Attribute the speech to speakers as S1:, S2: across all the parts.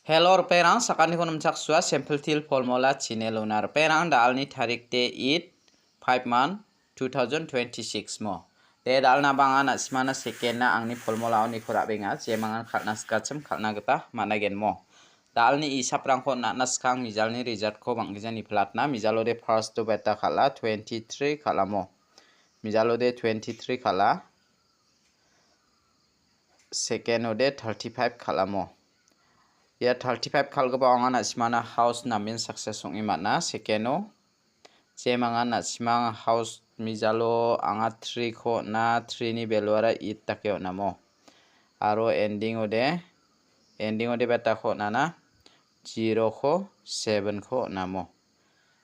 S1: Hello perang sakani ko namchak swa sample til formula channel onar perang dalni tarik te 5 month 2026 mo te dalna bangan asmana second na angni formula oni khora benga je mangan khatna skacham khatna gata managen mo dalni isaprang ko na skang mijalni result ko bangjani flatna mijalo de first to beta khala 23 khala mo mijalo de 23 khala second ode 35 khala mo ya 35 khalgo ba angana simana house namin success ong imana second je mangana simang house mijalo anga 3 ko na 3 ni beluara it takyo namo aro ending ode beta ko nana 0 ko 7 ko namo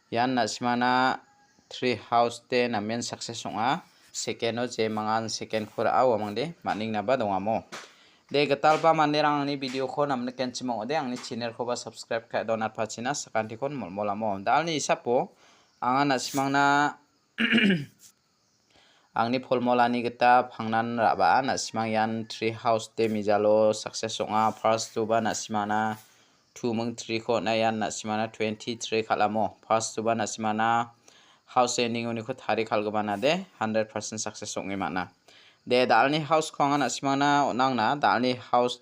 S1: yan na simana 3 house te namin success onga second je mangan second khura awamangde maning na ba dongamo de gatalpa manderang ni video ko namne kenchimo ode angni channel ko ba subscribe ka donat pachina sakanti kon molamo dalni isapo anga nasimangna angni formula ni gata phangnan raba nasimang yan 3 house te mijalo success onga first to ba nasimana 2 mung 3 ko na yan nasimana 23 khalamo first to ba nasimana house ending oni ko thari khalgobana de 100% success ongi mana de dalni house khonga nasimana onangna dalni house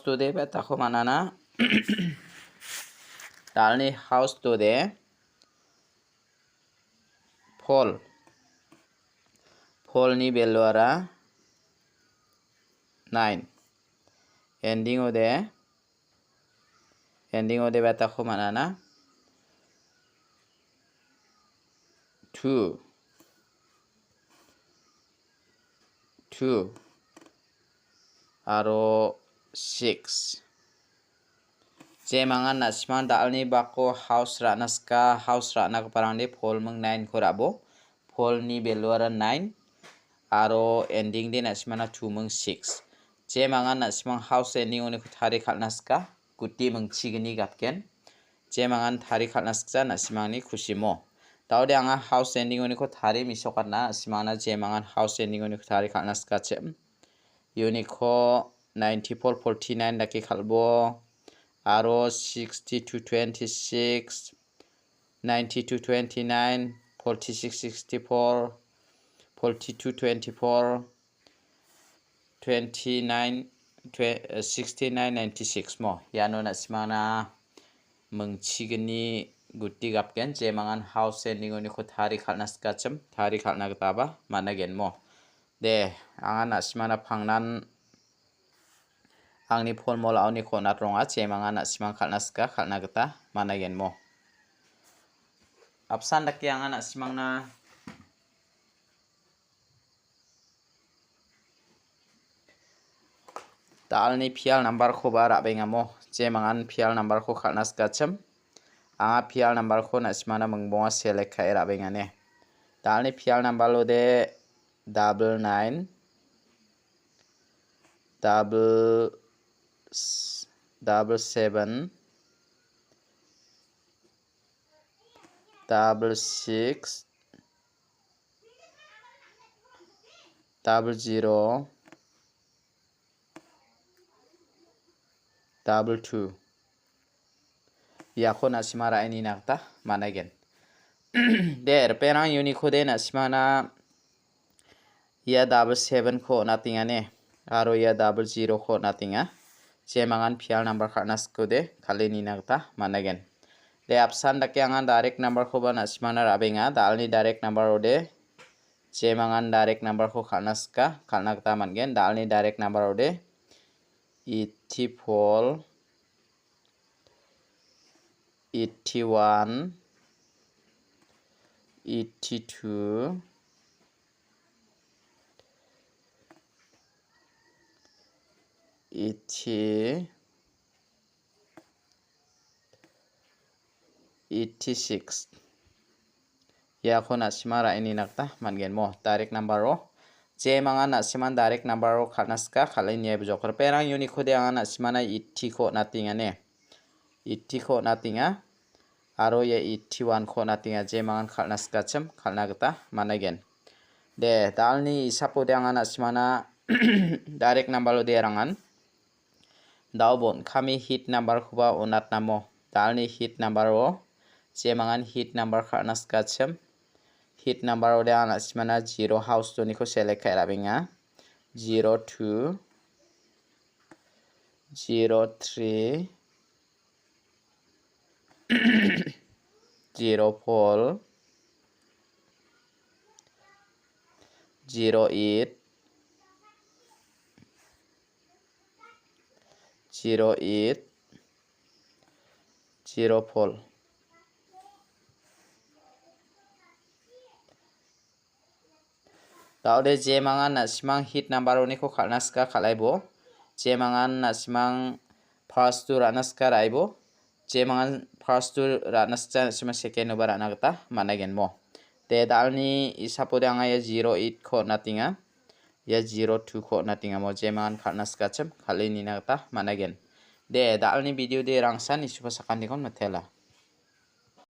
S1: to de beta ko manana dalni house to de fall ni beluara 9 ending ode beta ko manana 2 aro 6 je mangan nasman dalni bako house ranaska house rana parangde phol mung 9 korabo phol ni beluara 9 aro ending din nasmana 2 mung 6 je mangan nasmang house ending oni thari khalnaska guti mung chigini gapken je mangan thari khalnaska nasmangni khushimo taude anga house ending oni ko thari misokatna simana je mangan house ending oni thari khalnaska chem uniko 94 49 daki khalbo aro 60 to 26 90 to 29 46 64 42 24 29 69 96 mo yano nasimana mungchigini gutti gapken je mangan house ending oni ko thari khalnaska chem thari khalna gtaba managen mo de anga nasimana phangnan angni formula oni khona ronga je mangan nasimang khalnaska khalna gta managen mo apsan daki anga nasimangna dalni pial number ko ba rabengamo je mangan pial number ko khalnaska chem anga pial number ko nasimana mungbonga select khai rabengane dalni pial number lode 99 7 6 0 2 yako nasimara ini nakta managen der perang uniko de nasimana ya 7 ko natingane aro ya 0 ko natinga je mangan pial number kharnasko de khalini nakta managen de apsan dake angan direct number ko ba nasimana rabenga dalni direct number ode je mangan direct number ko kharnaska khalnakta mangen dalni direct number ode 84 81 82 86 yako nasimara ini nakta mangen mo direct number ro je mangan nasiman direct number ro khalnaska khalai bujokor perang uniko de anga nasimana 80 ko natingane 80 ko natinga aro ya 81 ko natinga je mangan khalnaska chem khalna gta managen de dalni isapode anga nasimana direct number lo de rangan daubon kami hit number khuba unat namo dalni hit number o jemangan hit number kharna skachem hit number o de ana simana 0 house to niko select khai rabinga 02 03 04 08 08 04 Taude jemangan na simang hit number ni ko khalna ska khalaibo jemangan na simang first to ranaska raibo jemangan first to ranasta sima second over anagta managen mo te dalni isapode anga ya 08 kho natinga ya 02 kho natinga mo jemangan khalna ska chem khalini nagta managen de dalni video de rangsan isupa sakan dikon mathela